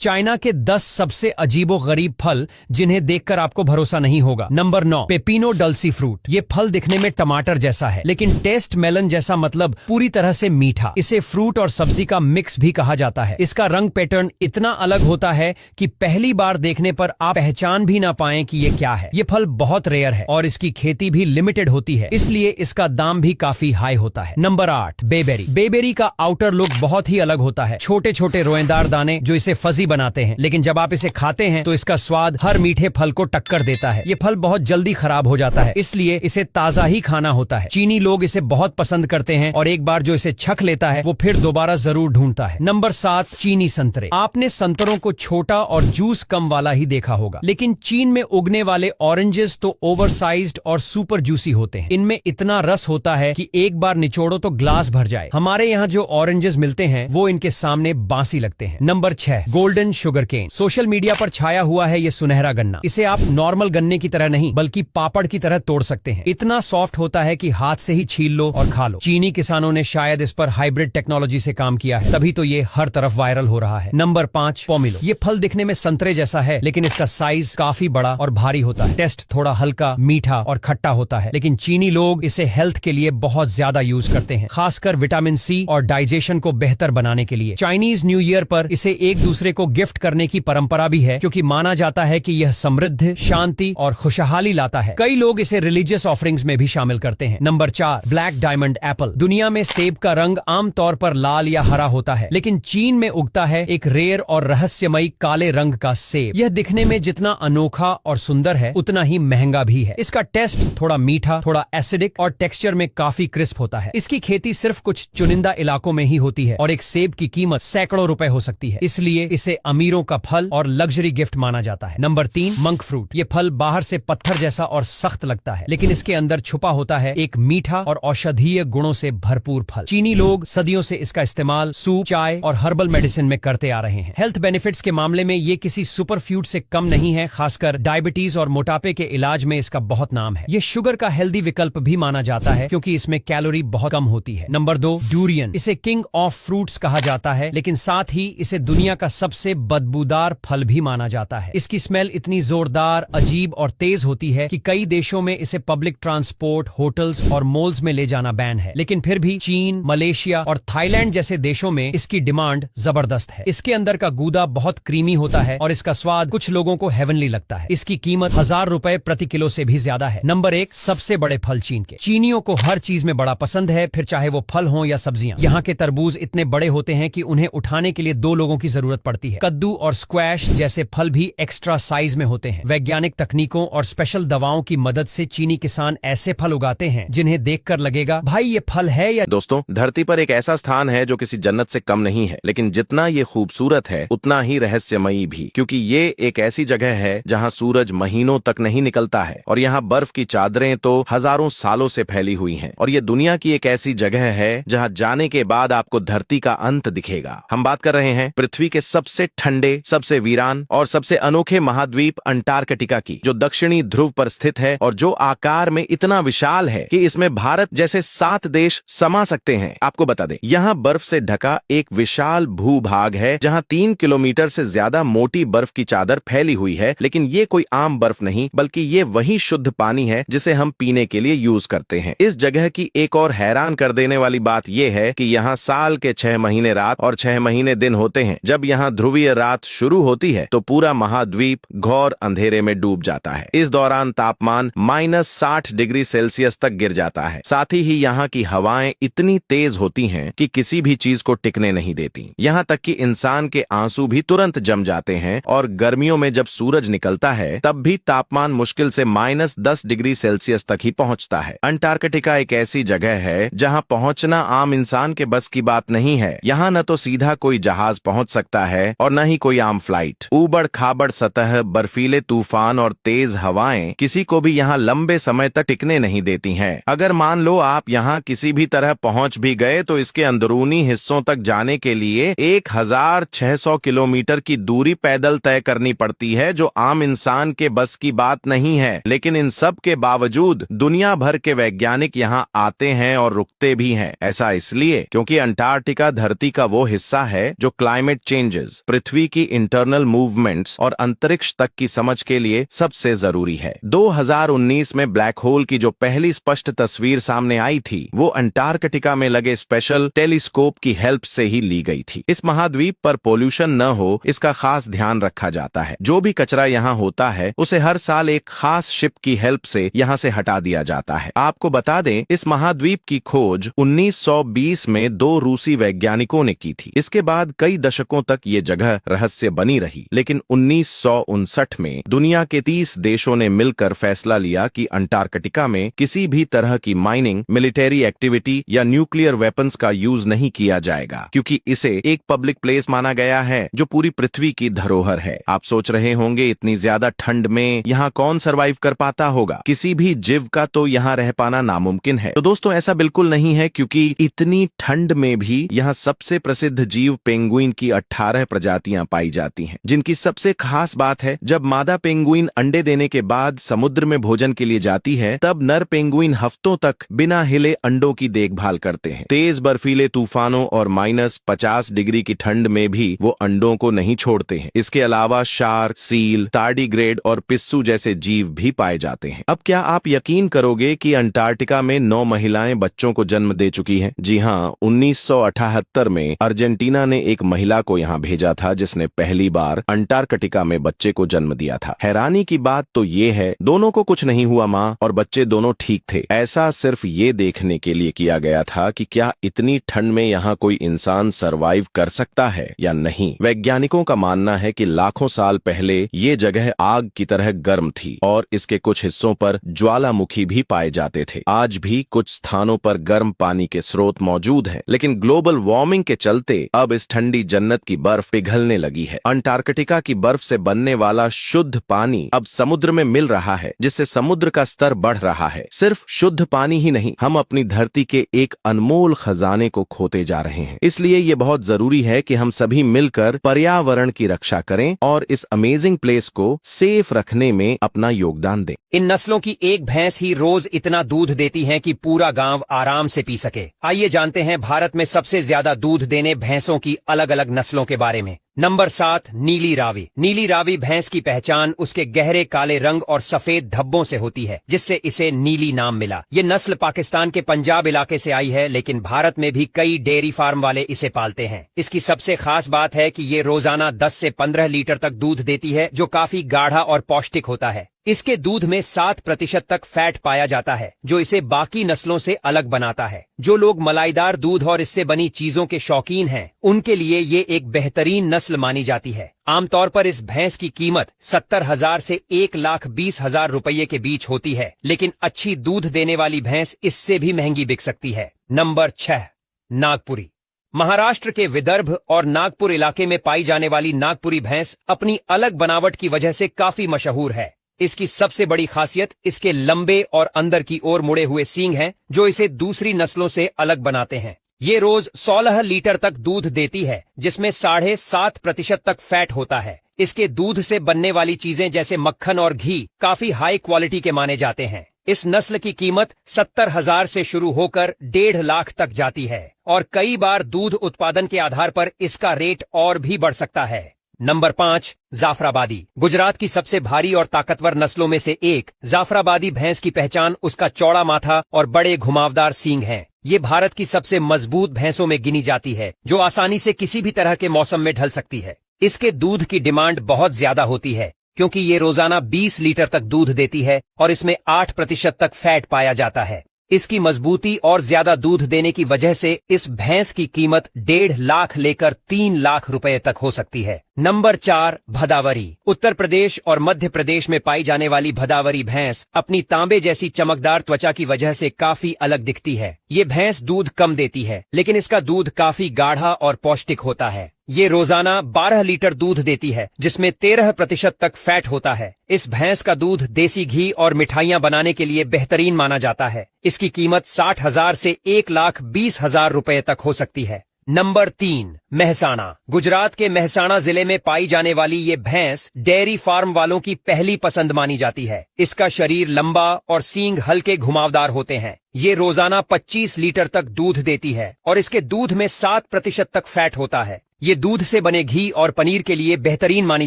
China के 10 सबसे अजीबोगरीब फल जिन्हें देखकर आपको भरोसा नहीं होगा। Number 9, pepino dulce fruit. ये फल दिखने में टमाटर जैसा है, लेकिन टेस्ट मेलन जैसा, मतलब पूरी तरह से मीठा। इसे फ्रूट और सब्जी का मिक्स भी कहा जाता है। इसका रंग पैटर्न इतना अलग होता है कि पहली बार देखने पर आप पहचान भी ना पाएं कि ये क्या है। ये फल बहुत रेयर है और इसकी खेती भी लिमिटेड होती है, इसलिए इसका दाम भी काफी हाई होता है। Number 8, bayberry. बेबेरी का आउटर लुक बहुत ही अलग होता है। छोटे छोटे रोएदार दाने जो इसे फजी बनाते हैं, लेकिन जब आप इसे खाते हैं तो इसका स्वाद हर मीठे फल को टक्कर देता है। ये फल बहुत जल्दी खराब हो जाता है, इसलिए इसे ताजा ही खाना होता है। चीनी लोग इसे बहुत पसंद करते हैं और एक बार जो इसे चख लेता है वो फिर दोबारा जरूर ढूंढता है। नंबर 7, चीनी संतरे। आपने संतरों को छोटा और जूस कम वाला ही देखा होगा, लेकिन चीन में उगने वाले ऑरेंजेस तो ओवरसाइज्ड और सुपर जूसी होते हैं। इनमें इतना रस होता है कि एक बार निचोड़ो तो ग्लास भर जाए। हमारे यहाँ जो ऑरेंजेस मिलते हैं वो इनके सामने बासी लगते हैं। Number 6, golden sugarcane. Social media पर छाया हुआ है ये सुनहरा गन्ना। इसे आप नॉर्मल गन्ने की तरह नहीं बल्कि पापड़ की तरह तोड़ सकते हैं। इतना सॉफ्ट होता है कि हाथ से ही छील लो और खा लो। चीनी किसानों ने शायद इस पर हाइब्रिड टेक्नोलॉजी से काम किया है, तभी तो ये हर तरफ वायरल हो रहा है। Number 5, pomelo. ये फल दिखने में संतरे जैसा है, लेकिन इसका साइज काफी बड़ा और भारी होता है। टेस्ट थोड़ा हल्का, मीठा और खट्टा होता है, लेकिन चीनी लोग इसे हेल्थ के लिए बहुत ज्यादा यूज करते हैं, खासकर विटामिन सी और डाइजेशन को बेहतर बनाने के लिए। चाइनीज न्यू ईयर पर इसे एक दूसरे को गिफ्ट करने की परंपरा भी है, क्योंकि माना जाता है कि यह समृद्धि, शांति और खुशहाली लाता है। कई लोग इसे रिलीजियस ऑफरिंग्स में भी शामिल करते हैं। Number 4, black diamond Apple. दुनिया में सेब का रंग आमतौर पर लाल या हरा होता है, लेकिन चीन में उगता है एक रेयर और रहस्यमयी काले रंग का सेब। यह दिखने में जितना अनोखा और सुंदर है, उतना ही महंगा भी है। इसका टेस्ट थोड़ा मीठा, थोड़ा एसिडिक और टेक्सचर में काफी क्रिस्प होता है। इसकी खेती सिर्फ कुछ चुनिंदा इलाकों में ही होती है और एक सेब की कीमत सैकड़ों रुपए हो सकती है, इसलिए इसे अमीरों का फल और लग्जरी गिफ्ट माना जाता है। Number 3, monk fruit. ये फल बाहर से पत्थर जैसा और सख्त लगता है, लेकिन इसके अंदर छुपा होता है एक मीठा और औषधीय गुणों से भरपूर फल। चीनी लोग सदियों से इसका इस्तेमाल सूप, चाय और हर्बल मेडिसिन में करते आ रहे हैं। हेल्थ बेनिफिट्स के मामले में ये किसी सुपर फ्रूट से कम नहीं है, खासकर डायबिटीज और मोटापे के इलाज में इसका बहुत नाम है। ये शुगर का हेल्दी विकल्प भी माना जाता है, क्योंकि इसमें कैलोरी बहुत कम होती है। Number 2, durian. इसे किंग ऑफ फ्रूट्स कहा जाता है, लेकिन साथ ही इसे दुनिया का सबसे बदबूदार फल भी माना जाता है। इसकी स्मेल इतनी जोरदार, अजीब और तेज होती है कि कई देशों में इसे पब्लिक ट्रांसपोर्ट, होटल्स और मॉल्स में ले जाना बैन है, लेकिन फिर भी चीन, मलेशिया और थाईलैंड जैसे देशों में इसकी डिमांड जबरदस्त है। इसके अंदर का गूदा बहुत क्रीमी होता है और इसका स्वाद कुछ लोगों को हेवनली लगता है। इसकी कीमत 1000 रुपए प्रति किलो से भी ज्यादा है। नंबर 1, सबसे बड़े फल चीन के। चीनियों को हर चीज में बड़ा पसंद है, फिर चाहे वो फल हो या सब्जियां। यहाँ के तरबूज इतने बड़े होते हैं कि उन्हें उठाने के लिए 2 लोगों की जरूरत पड़ती है। कद्दू और स्क्वैश जैसे फल भी एक्स्ट्रा साइज में होते हैं। वैज्ञानिक तकनीकों और स्पेशल दवाओं की मदद से चीनी किसान ऐसे फल उगाते हैं जिन्हें देखकर लगेगा भाई ये फल है या। दोस्तों, धरती पर एक ऐसा स्थान है जो किसी जन्नत से कम नहीं है, लेकिन जितना ये खूबसूरत है उतना ही रहस्यमयी भी, क्योंकि ये एक ऐसी जगह है जहाँ सूरज महीनों तक नहीं निकलता है और यहाँ बर्फ की चादरें तो हजारों सालों से फैली हुई हैं। और ये दुनिया की एक ऐसी जगह है जहाँ जाने के बाद आपको धरती का अंत दिखेगा। हम बात कर रहे हैं पृथ्वी के सबसे ठंडे, सबसे वीरान और सबसे अनोखे महाद्वीप अंटार्कटिका की, जो दक्षिणी ध्रुव पर स्थित है और जो आकार में इतना विशाल है कि इसमें भारत जैसे 7 देश समा सकते हैं। आपको बता दें, यहाँ बर्फ से ढका एक विशाल भूभाग है जहाँ 3 किलोमीटर से ज्यादा मोटी बर्फ की चादर फैली हुई है। लेकिन ये कोई आम बर्फ नहीं, बल्कि ये वही शुद्ध पानी है जिसे हम पीने के लिए यूज करते हैं। इस जगह की एक और हैरान कर देने वाली बात यह है कि यहाँ साल के 6 महीने रात और 6 महीने दिन होते हैं। जब यहाँ ध्रुवीय रात शुरू होती है तो पूरा महाद्वीप घोर अंधेरे में डूब जाता है। इस दौरान तापमान -60 डिग्री सेल्सियस तक गिर जाता है। साथ ही यहाँ की हवाएं इतनी तेज होती हैं कि किसी भी चीज को टिकने नहीं देती। यहाँ तक कि इंसान के आंसू भी तुरंत जम जाते हैं और गर्मियों में जब सूरज निकलता है तब भी तापमान मुश्किल से -10 डिग्री सेल्सियस तक ही पहुँचता है। अंटार्कटिका एक ऐसी जगह है जहाँ पहुँचना आम इंसान के बस की बात नहीं है। यहाँ न तो सीधा कोई जहाज पहुँच सकता है और न ही कोई आम फ्लाइट। ऊबड़ खाबड़ सतह, बर्फीले तूफान और तेज हवाएं किसी को भी यहाँ लंबे समय तक टिकने नहीं देती हैं। अगर मान लो आप यहाँ किसी भी तरह पहुँच भी गए तो इसके अंदरूनी हिस्सों तक जाने के लिए 1600 किलोमीटर की दूरी पैदल तय करनी पड़ती है, जो आम इंसान के बस की बात नहीं है। लेकिन इन सब के बावजूद दुनिया भर के वैज्ञानिक यहाँ आते हैं और रुकते भी हैं। ऐसा इसलिए क्योंकि अंटार्कटिका धरती का वो हिस्सा है जो क्लाइमेट चेंजेस पृथ्वी की इंटरनल मूवमेंट्स और अंतरिक्ष तक की समझ के लिए सबसे जरूरी है। 2019 में ब्लैक होल की जो पहली स्पष्ट तस्वीर सामने आई थी वो अंटार्कटिका में लगे स्पेशल टेलीस्कोप की हेल्प से ही ली गई थी। इस महाद्वीप पर पोल्यूशन न हो इसका खास ध्यान रखा जाता है। जो भी कचरा यहाँ होता है उसे हर साल एक खास शिप की हेल्प से यहाँ से हटा दिया जाता है। आपको बता दें, इस महाद्वीप की खोज 1920 में 2 रूसी वैज्ञानिकों ने की थी। इसके बाद कई दशकों तक ये जगह रहस्य बनी रही, लेकिन 1959 में दुनिया के 30 देशों ने मिलकर फैसला लिया कि अंटार्कटिका में किसी भी तरह की माइनिंग, मिलिट्री एक्टिविटी या न्यूक्लियर वेपन्स का यूज नहीं किया जाएगा, क्योंकि इसे एक पब्लिक प्लेस माना गया है जो पूरी पृथ्वी की धरोहर है। आप सोच रहे होंगे इतनी ज्यादा ठंड में यहाँ कौन सरवाइव कर पाता होगा? किसी भी जीव का तो यहाँ रह पाना नामुमकिन है। तो दोस्तों ऐसा बिल्कुल नहीं है, क्योंकि इतनी ठंड में भी यहाँ सबसे प्रसिद्ध जीव पेंगुइन की 18 प्रजातियां पाई जाती हैं, जिनकी सबसे खास बात है जब मादा पेंगुइन अंडे देने के बाद समुद्र में भोजन के लिए जाती है तब नर पेंगुइन हफ्तों तक बिना हिले अंडों की देखभाल करते हैं। तेज बर्फीले तूफानों और -50 डिग्री की ठंड में भी वो अंडों को नहीं छोड़ते हैं। इसके अलावा शार्क, सील, तार्डिग्रेड और पिस्सू जैसे जीव भी पाए जाते हैं। अब क्या आप यकीन करोगे कि अंटार्कटिका में 9 महिलाएं बच्चों को जन्म दे चुकी हैं? जी हाँ, 1978 में अर्जेंटीना ने एक महिला को यहाँ भेजा था जिसने पहली बार अंटार्कटिका में बच्चे को जन्म दिया था। हैरानी की बात तो ये है, दोनों को कुछ नहीं हुआ, माँ और बच्चे दोनों ठीक थे। ऐसा सिर्फ ये देखने के लिए किया गया था कि क्या इतनी ठंड में यहाँ कोई इंसान सरवाइव कर सकता है या नहीं। वैज्ञानिकों का मानना है कि लाखों साल पहले ये जगह आग की तरह गर्म थी और इसके कुछ हिस्सों पर ज्वालामुखी भी पाए जाते थे। आज भी कुछ स्थानों पर गर्म पानी के स्रोत मौजूद हैं, लेकिन ग्लोबल वार्मिंग के चलते अब इस ठंडी जन्नत की बर्फ पिघलने लगी है। अंटार्कटिका की बर्फ से बनने वाला शुद्ध पानी अब समुद्र में मिल रहा है, जिससे समुद्र का स्तर बढ़ रहा है। सिर्फ शुद्ध पानी ही नहीं, हम अपनी धरती के एक अनमोल खजाने को खोते जा रहे हैं। इसलिए ये बहुत जरूरी है कि हम सभी मिलकर पर्यावरण की रक्षा करें और इस अमेजिंग प्लेस को सेफ रखने में अपना योगदान दें। इन नस्लों की एक भैंस ही रोज इतना दूध देती है कि पूरा गांव आराम से पी सके। आइए जानते हैं भारत में सबसे ज्यादा दूध देने भैंसों की अलग अलग नस्लों के बारे में। नंबर 7, नीली रावी। नीली रावी भैंस की पहचान उसके गहरे काले रंग और सफेद धब्बों से होती है, जिससे इसे नीली नाम मिला। ये नस्ल पाकिस्तान के पंजाब इलाके से आई है, लेकिन भारत में भी कई डेयरी फार्म वाले इसे पालते हैं। इसकी सबसे खास बात है कि ये रोजाना 10 से 15 लीटर तक दूध देती है, जो काफी गाढ़ा और पौष्टिक होता है। इसके दूध में 7% तक फैट पाया जाता है, जो इसे बाकी नस्लों से अलग बनाता है। जो लोग मलाईदार दूध और इससे बनी चीजों के शौकीन हैं, उनके लिए ये एक बेहतरीन नस्ल मानी जाती है। आमतौर पर इस भैंस की कीमत 70,000 से 1,20,000 रुपये के बीच होती है, लेकिन अच्छी दूध देने वाली भैंस इससे भी महंगी बिक सकती है। नंबर 6, नागपुरी। महाराष्ट्र के विदर्भ और नागपुर इलाके में पाई जाने वाली नागपुरी भैंस अपनी अलग बनावट की वजह से काफी मशहूर है। इसकी सबसे बड़ी खासियत इसके लंबे और अंदर की ओर मुड़े हुए सींग हैं, जो इसे दूसरी नस्लों से अलग बनाते हैं। ये रोज 16 लीटर तक दूध देती है, जिसमें 7.5% तक फैट होता है। इसके दूध से बनने वाली चीजें जैसे मक्खन और घी काफी हाई क्वालिटी के माने जाते हैं। इस नस्ल की कीमत 70,000 से शुरू होकर 1.5 लाख तक जाती है और कई बार दूध उत्पादन के आधार पर इसका रेट और भी बढ़ सकता है। नंबर 5, जाफराबादी। गुजरात की सबसे भारी और ताकतवर नस्लों में से एक जाफराबादी भैंस की पहचान उसका चौड़ा माथा और बड़े घुमावदार सींग हैं। ये भारत की सबसे मजबूत भैंसों में गिनी जाती है, जो आसानी से किसी भी तरह के मौसम में ढल सकती है। इसके दूध की डिमांड बहुत ज्यादा होती है, क्योंकि ये रोजाना 20 लीटर तक दूध देती है और इसमें 8% तक फैट पाया जाता है। इसकी मजबूती और ज्यादा दूध देने की वजह से इस भैंस की कीमत 1.5 लाख लेकर 3 लाख रुपए तक हो सकती है। नंबर 4, भदावरी। उत्तर प्रदेश और मध्य प्रदेश में पाई जाने वाली भदावरी भैंस अपनी तांबे जैसी चमकदार त्वचा की वजह से काफी अलग दिखती है। ये भैंस दूध कम देती है, लेकिन इसका दूध काफी गाढ़ा और पौष्टिक होता है। ये रोजाना 12 लीटर दूध देती है, जिसमें 13% तक फैट होता है। इस भैंस का दूध देसी घी और मिठाइयां बनाने के लिए बेहतरीन माना जाता है। इसकी कीमत 60,000 से 1,20,000 रुपए तक हो सकती है। नंबर 3, मेहसाणा। गुजरात के मेहसाणा जिले में पाई जाने वाली ये भैंस डेयरी फार्म वालों की पहली पसंद मानी जाती है। इसका शरीर लंबा और सींग हल्के घुमावदार होते हैं। ये रोजाना 25 लीटर तक दूध देती है और इसके दूध में 7% तक फैट होता है। ये दूध से बने घी और पनीर के लिए बेहतरीन मानी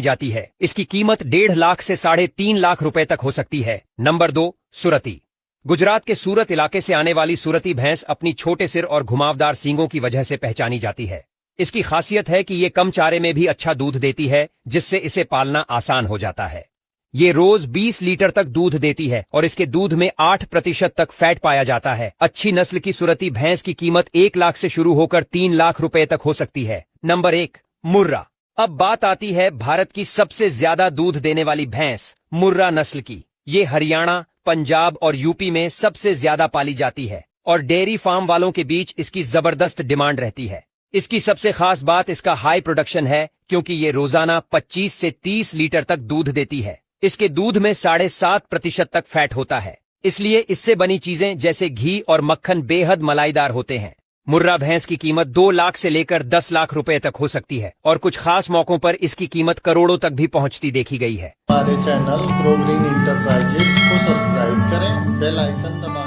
जाती है। इसकी कीमत 1.5 लाख से 3.5 लाख रुपए तक हो सकती है। नंबर 2, सुरती। गुजरात के सूरत इलाके से आने वाली सुरती भैंस अपनी छोटे सिर और घुमावदार सींगों की वजह से पहचानी जाती है। इसकी खासियत है कि ये कम चारे में भी अच्छा दूध देती है, जिससे इसे पालना आसान हो जाता है। ये रोज 20 लीटर तक दूध देती है और इसके दूध में 8% तक फैट पाया जाता है। अच्छी नस्ल की सुरती भैंस की कीमत 1 लाख से शुरू होकर 3 लाख रुपए तक हो सकती है। नंबर 1, मुर्रा। अब बात आती है भारत की सबसे ज्यादा दूध देने वाली भैंस मुर्रा नस्ल की। ये हरियाणा, पंजाब और यूपी में सबसे ज्यादा पाली जाती है और डेयरी फार्म वालों के बीच इसकी जबरदस्त डिमांड रहती है। इसकी सबसे खास बात इसका हाई प्रोडक्शन है, क्योंकि ये रोजाना 25 से 30 लीटर तक दूध देती है। इसके दूध में 7.5% तक फैट होता है, इसलिए इससे बनी चीजें जैसे घी और मक्खन बेहद मलाईदार होते हैं। मुर्रा भैंस की कीमत 2 लाख से लेकर 10 लाख रुपए तक हो सकती है और कुछ खास मौकों पर इसकी कीमत करोड़ों तक भी पहुंचती देखी गई है। हमारे चैनल ग्रो ग्रीन इंटरप्राइजेज को सब्सक्राइब करें, बेल आइकन दबाएं।